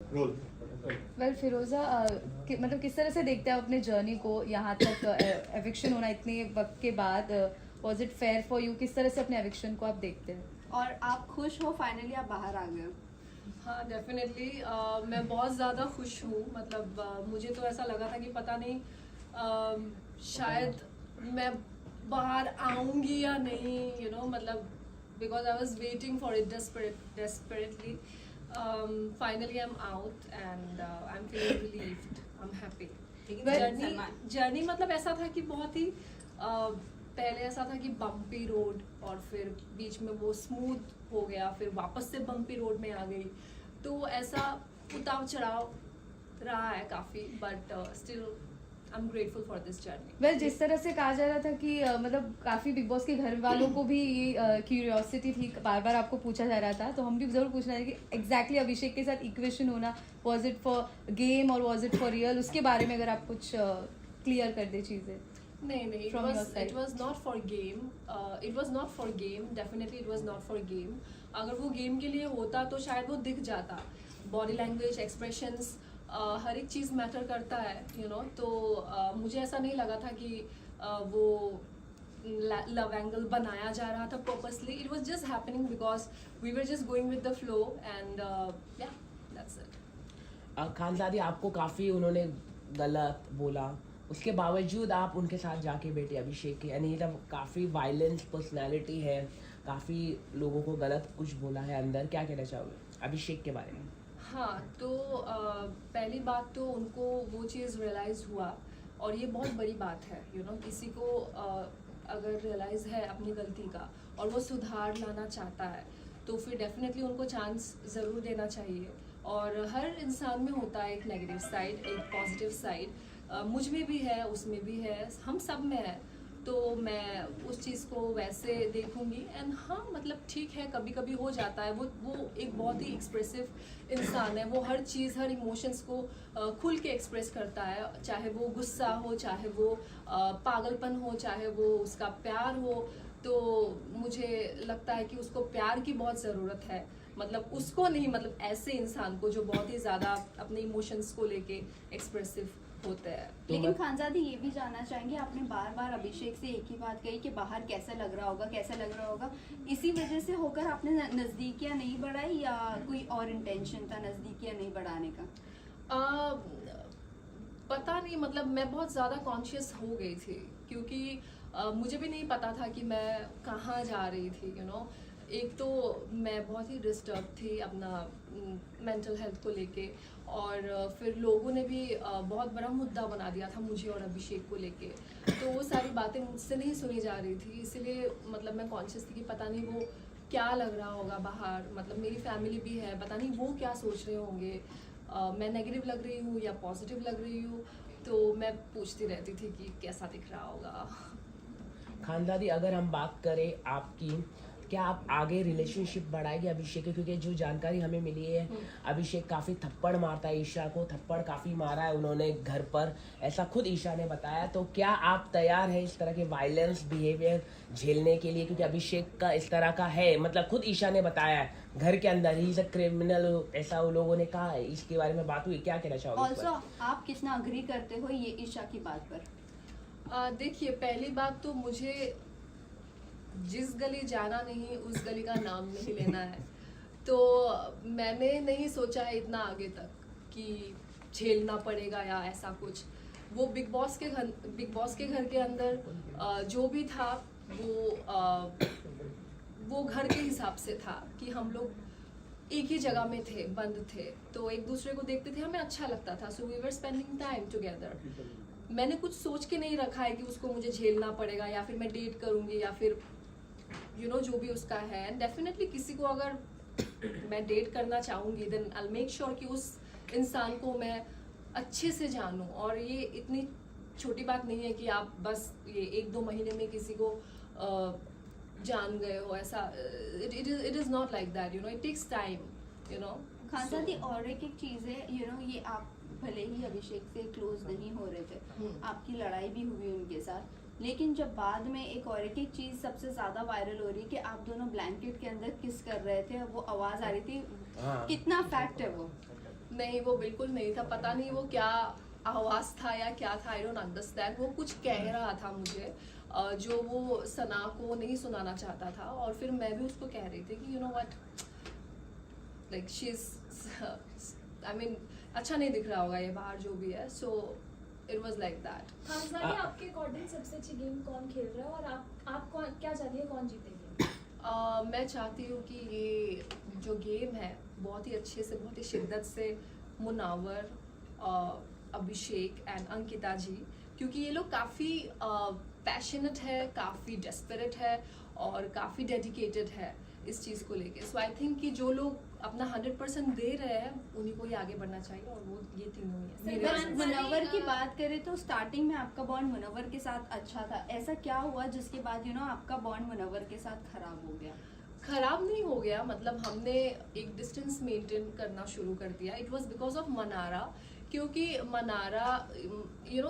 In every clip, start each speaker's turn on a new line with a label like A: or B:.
A: Role.
B: Well फिरोजा, मतलब किस तरह से देखते हैं आप अपने जर्नी को यहाँ तक एविक्शन होना इतने वक्त के बाद? Was it fair for you? किस तरह से अपने एविक्शन को आप देखते हैं?
C: और आप खुश हो फाइनली आप बाहर आ गए हो?
D: हाँ डेफिनेटली मैं बहुत ज़्यादा खुश हूँ। मतलब मुझे तो ऐसा लगा था कि पता नहीं शायद मैं बाहर आऊँगी या नहीं, मतलब because I was waiting for it desperately. Finally I'm out and I'm feeling relieved. I'm happy. Journey मतलब ऐसा था कि बहुत ही पहले ऐसा था कि बम्पी रोड और फिर बीच में वो स्मूथ हो गया, फिर वापस से बम्पी रोड में आ गई, तो ऐसा उतार चढ़ाव रहा है काफ़ी, but still I am grateful for this journey.
B: Well जिस तरह से कहा जा रहा था कि मतलब काफी बिग बॉस के घर वालों को भी ये क्यूरियोसिटी थी, बार बार आपको पूछा जा रहा था, तो हम भी जरूर पूछना है कि एग्जैक्टली अभिषेक के साथ इक्वेशन होना, वाज इट फॉर गेम और वाज इट फॉर रियल? उसके बारे में अगर आप कुछ क्लियर कर दे चीजें।
D: नहीं, it was not for game. It was not for game. Definitely it was not for game. अगर वो गेम के लिए होता तो शायद वो दिख जाता। बॉडी लैंग्वेज, एक्सप्रेशंस, हर एक चीज़ मैटर करता है, तो मुझे ऐसा नहीं लगा था कि वो लव एंगल बनाया जा रहा था purposely. It was just happening because we were just going with the flow and yeah that's it.
E: Khanzaadi, आपको काफ़ी उन्होंने गलत बोला, उसके बावजूद आप उनके साथ जाके बैठे अभिषेक के, यानी तब काफ़ी वायलेंस पर्सनालिटी है, काफ़ी लोगों को गलत कुछ बोला है अंदर, क्या कहना चाहोगे अभिषेक के बारे में?
D: हाँ, तो पहली बात तो उनको वो चीज़ रियलाइज़ हुआ, और ये बहुत बड़ी बात है, किसी को अगर रियलाइज़ है अपनी गलती का और वो सुधार लाना चाहता है, तो फिर डेफिनेटली उनको चांस ज़रूर देना चाहिए. और हर इंसान में होता है एक नेगेटिव साइड, एक पॉजिटिव साइड. मुझ में भी है, उसमें भी है, हम सब में है, तो मैं उस चीज़ को वैसे देखूंगी. एंड हाँ, मतलब ठीक है, कभी कभी हो जाता है. वो एक बहुत ही एक्सप्रेसिव इंसान है. वो हर चीज़, हर इमोशंस को खुल के एक्सप्रेस करता है, चाहे वो गुस्सा हो, चाहे वो पागलपन हो, चाहे वो उसका प्यार हो. तो मुझे लगता है कि उसको प्यार की बहुत ज़रूरत है. मतलब उसको नहीं, मतलब ऐसे इंसान को जो बहुत ही ज़्यादा अपने इमोशंस को लेके एक्सप्रेसिव होते हैं.
C: लेकिन खानजादी ये भी जानना चाहेंगे, आपने बार बार अभिषेक से एक ही बात कही कि बाहर कैसा लग रहा होगा, कैसा लग रहा होगा. इसी वजह से होकर आपने नजदीकियां नहीं बढ़ाई या कोई और इंटेंशन था नजदीकियां नहीं बढ़ाने का?
D: पता नहीं, मतलब मैं बहुत ज़्यादा कॉन्शियस हो गई थी, क्योंकि मुझे भी नहीं पता था कि मैं कहाँ जा रही थी. एक तो मैं बहुत ही डिस्टर्ब थी अपना मेंटल हेल्थ को लेके, और फिर लोगों ने भी बहुत बड़ा मुद्दा बना दिया था मुझे और अभिषेक को लेके, तो वो सारी बातें मुझसे नहीं सुनी जा रही थी. इसीलिए मतलब मैं कॉन्शियस थी कि पता नहीं वो क्या लग रहा होगा बाहर. मतलब मेरी फैमिली भी है, पता नहीं वो क्या सोच रहे होंगे, मैं नेगेटिव लग रही हूँ या पॉजिटिव लग रही हूँ. तो मैं पूछती रहती थी कि कैसा दिख रहा होगा.
E: खानदादी, अगर हम बात करें आपकी, क्या आप आगे रिलेशनशिप बढ़ाएंगे अभिषेक के? क्योंकि जो जानकारी हमें मिली है, अभिषेक काफ़ी थप्पड़ मारता है ईशा को, थप्पड़ काफ़ी मारा है उन्होंने घर पर, ऐसा खुद ईशा ने बताया. तो क्या आप तैयार हैं इस तरह के वायलेंस बिहेवियर झेलने के लिए? क्योंकि अभिषेक का इस तरह का है, मतलब खुद ईशा ने बताया है घर के अंदर ही इज अ क्रिमिनल, ऐसा उन लोगों ने कहा है. इसके बारे में बात हुई, क्या कहना चाहोगे?
C: ऑल्सो आप कितना अग्री करते हो ये ईशा की बात पर?
D: देखिए, पहली बात तो मुझे जिस गली जाना नहीं उस गली का नाम नहीं लेना है. तो मैंने नहीं सोचा है इतना आगे तक कि झेलना पड़ेगा या ऐसा कुछ. वो बिग बॉस के घर के अंदर जो भी था वो घर के हिसाब से था कि हम लोग एक ही जगह में थे, बंद थे, तो एक दूसरे को देखते थे, हमें अच्छा लगता था. So we were spending time together. मैंने कुछ सोच के नहीं रखा है कि उसको मुझे झेलना पड़ेगा या फिर मैं डेट करूंगी या फिर जो भी उसका है. डेफिनेटली किसी को अगर मैं डेट करना चाहूंगी, देन आई मेक श्योर कि उस इंसान को मैं अच्छे से जानूं. और ये इतनी छोटी बात नहीं है कि आप बस ये 1-2 महीने में किसी को जान गए हो. ऐसा it is not like that. It takes time.
C: Khanzaadi, और एक चीज है, ये आप भले ही अभिषेक से क्लोज नहीं हो रहे थे, आपकी लड़ाई भी हुई उनके साथ, लेकिन जब बाद में एक और एक चीज सबसे ज्यादा वायरल हो रही है कि आप दोनों ब्लैंकेट के अंदर किस कर रहे थे, वो आवाज आ रही थी.
E: हाँ.
C: कितना फैक्ट है वो?
D: नहीं, वो बिल्कुल नहीं था, पता नहीं वो क्या आवाज़ था या क्या था, आई डोंट अंडरस्टैंड। वो कुछ कह रहा था मुझे जो वो सना को नहीं सुनाना चाहता था, और फिर मैं भी उसको कह रही थी कि you know what, like she is, I mean अच्छा नहीं दिख रहा होगा ये बाहर जो भी है, so it was like that.
A: खानसानी, आपके अकॉर्डिंग सबसे अच्छी गेम कौन खेल रहा है और आप कौन क्या चाहती है कौन जीतेगी?
D: मैं चाहती हूँ कि ये जो गेम है बहुत ही अच्छे से, बहुत ही शिद्दत से मुनावर, अभिषेक एंड अंकिता जी, क्योंकि ये लोग काफ़ी पैशनेट है, काफ़ी डेस्परेट है और काफ़ी डेडिकेटेड है इस चीज़ को लेके। सो आई थिंक कि जो लोग अपना 100% दे रहे हैं उन्हीं को ही आगे बढ़ना चाहिए, और वो ये तीनों ही है मेरे
C: अगर
D: हिसाब से।
C: मुनव्वर की बात करें तो स्टार्टिंग में आपका बॉन्ड मुनव्वर के साथ अच्छा था, ऐसा क्या हुआ जिसके बाद आपका बॉन्ड मुनव्वर के साथ खराब हो गया?
D: खराब नहीं हो गया, मतलब हमने एक डिस्टेंस मेंटेन करना शुरू कर दिया। It was because of Mannara, क्योंकि मनारा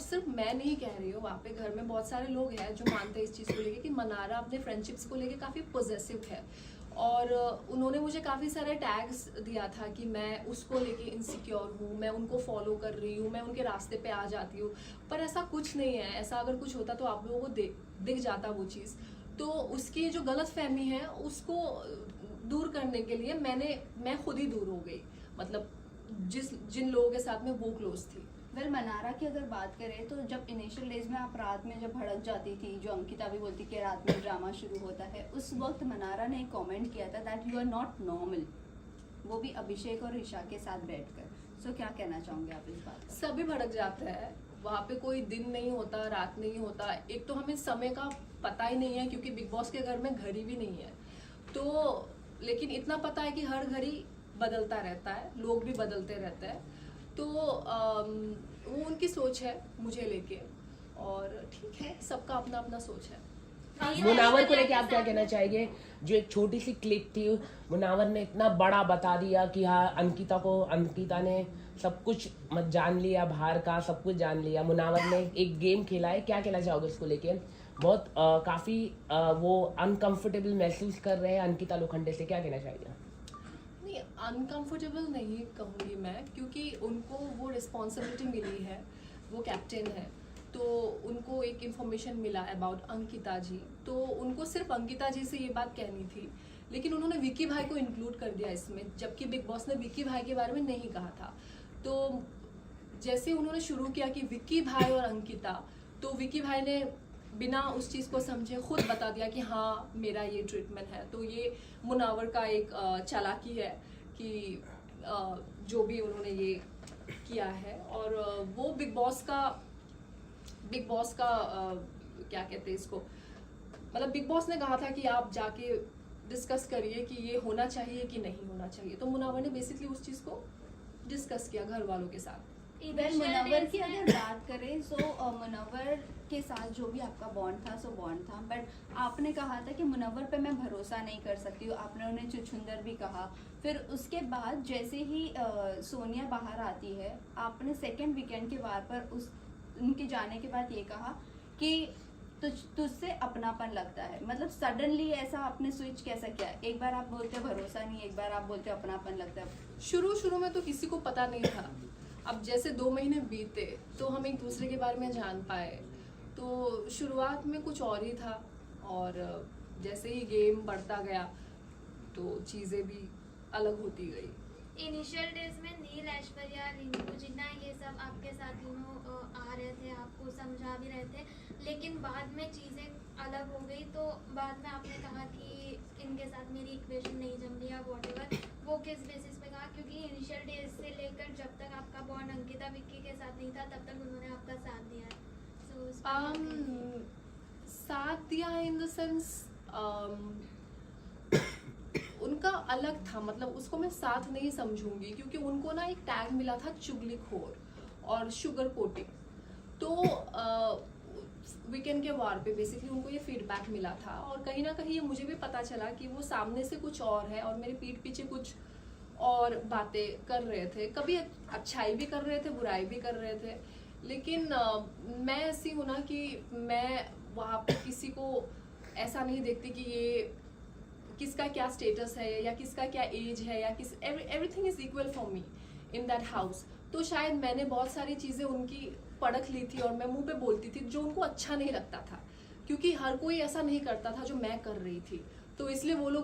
D: सिर्फ मैं नहीं कह रही हूँ, वहाँ पे घर में बहुत सारे लोग हैं जो मानते हैं इस चीज़ को लेके कि मनारा अपने फ्रेंडशिप्स को लेके काफ़ी पॉजिटिव है, और उन्होंने मुझे काफ़ी सारे टैग्स दिया था कि मैं उसको लेके इनसिक्योर हूँ, मैं उनको फॉलो कर रही हूँ, मैं उनके रास्ते पे आ जाती हूँ, पर ऐसा कुछ नहीं है। ऐसा अगर कुछ होता तो आप लोगों को दिख जाता वो चीज़। तो उसकी जो गलत फहमी है उसको दूर करने के लिए मैं खुद ही दूर हो गई, मतलब जिन लोगों के साथ में वो क्लोज थी।
C: वेल मनारा की अगर बात करें तो जब इनिशियल डेज में आप रात में जब भड़क जाती थी, जो अंकिता भी बोलती कि रात में ड्रामा शुरू होता है, उस वक्त मनारा ने कमेंट किया था that you are not normal, वो भी अभिषेक और ईशा के साथ बैठकर। सो क्या कहना चाहोगे आप इस बात पर?
D: सभी भड़क जाते हैं, वहाँ पे कोई दिन नहीं होता, रात नहीं होता। एक तो हमें समय का पता ही नहीं है क्योंकि बिग बॉस के घर में घड़ी भी नहीं है, तो लेकिन इतना पता है कि हर घड़ी बदलता रहता है, लोग भी बदलते रहते हैं, तो वो उनकी सोच है मुझे लेके, और ठीक है, सबका अपना अपना सोच है।
E: मुनावर को लेके आप क्या कहना चाहेंगे? जो एक छोटी सी क्लिप थी, मुनावर ने इतना बड़ा बता दिया कि हाँ अंकिता ने सब कुछ जान लिया, बाहर का सब कुछ जान लिया। मुनावर ने एक गेम खेला है, क्या कहना चाहोगे उसको लेके? बहुत काफी वो अनकंफर्टेबल महसूस कर रहे हैं अंकिता लोखंडे से, क्या कहना चाहिए?
D: नहीं, अनकंफर्टेबल नहीं कहूँगी मैं, क्योंकि उनको वो रिस्पॉन्सिबिलिटी मिली है, वो कैप्टन है, तो उनको एक इन्फॉर्मेशन मिला अबाउट अंकिता जी, तो उनको सिर्फ अंकिता जी से ये बात कहनी थी, लेकिन उन्होंने विक्की भाई को इंक्लूड कर दिया इसमें, जबकि बिग बॉस ने विक्की भाई के बारे में नहीं कहा था। तो जैसे उन्होंने शुरू किया कि विक्की भाई और अंकिता, तो विक्की भाई ने बिना उस चीज़ को समझे खुद बता दिया कि हाँ मेरा ये ट्रीटमेंट है। तो ये मुनावर का एक चालाकी है कि जो भी उन्होंने ये किया है, और वो बिग बॉस का क्या कहते हैं इसको, मतलब बिग बॉस ने कहा था कि आप जाके डिस्कस करिए कि ये होना चाहिए कि नहीं होना चाहिए, तो मुनावर ने बेसिकली उस चीज़ को डिस्कस किया घर वालों के साथ।
C: वेल मुनव्वर की अगर बात करें सो मुनव्वर के साथ जो भी आपका बॉन्ड था सो बॉन्ड था, बट आपने कहा था कि मुनव्वर पे मैं भरोसा नहीं कर सकती हूँ, आपने उन्हें चुछुंदर भी कहा। फिर उसके बाद जैसे ही सोनिया बाहर आती है, आपने सेकेंड वीकेंड के वार पर उनके जाने के बाद ये कहा कि तुझसे अपनापन लगता है, मतलब सडनली ऐसा आपने स्विच कैसा किया? एक बार आप बोलते भरोसा नहीं, एक बार आप बोलते अपनापन लगता है।
D: शुरू में तो किसी को पता नहीं था, अब जैसे 2 महीने बीते तो हम एक दूसरे के बारे में जान पाए, तो शुरुआत में कुछ और ही था, और जैसे ही गेम बढ़ता गया तो चीज़ें भी अलग होती गई।
F: इनिशियल डेज में नील, ऐश्वर्या, रिंकू, जिन्ना ये सब आपके साथ आ रहे थे, आपको समझा भी रहे थे, लेकिन बाद में चीज़ें अलग हो गई, तो बाद में आपने कहा कि इनके साथ मेरी इक्वेशन नहीं जम रही या वॉटेवर, वो किस बेसिस पे कहा? क्योंकि इनिशियल डेज से लेकर जब तक आपका बॉन्ड अंकिता विक्की के साथ नहीं था तब तक उन्होंने आपका साथ दिया है, सो
D: साथ दिया इन द सेंस उनका अलग था, मतलब उसको मैं साथ नहीं समझूंगी, क्योंकि उनको ना एक टैग मिला था चुगलीखोर और शुगर कोटिंग, तो वीकेंड के वार पे बेसिकली उनको ये फीडबैक मिला था, और कहीं ना कहीं ये मुझे भी पता चला कि वो सामने से कुछ और है और मेरे पीठ पीछे कुछ और बातें कर रहे थे, कभी अच्छाई भी कर रहे थे, बुराई भी कर रहे थे, लेकिन मैं ऐसी हूँ ना कि मैं वहाँ पे किसी को ऐसा नहीं देखती कि ये किसका क्या स्टेटस है या किसका क्या एज है या everything is equal for me. In that house, तो शायद मैंने बहुत सारी चीज़ें उनकी परख ली थी और मैं मुंह पे बोलती थी जो उनको अच्छा नहीं लगता था, क्योंकि हर कोई ऐसा नहीं करता था जो मैं कर रही थी, तो इसलिए वो लोग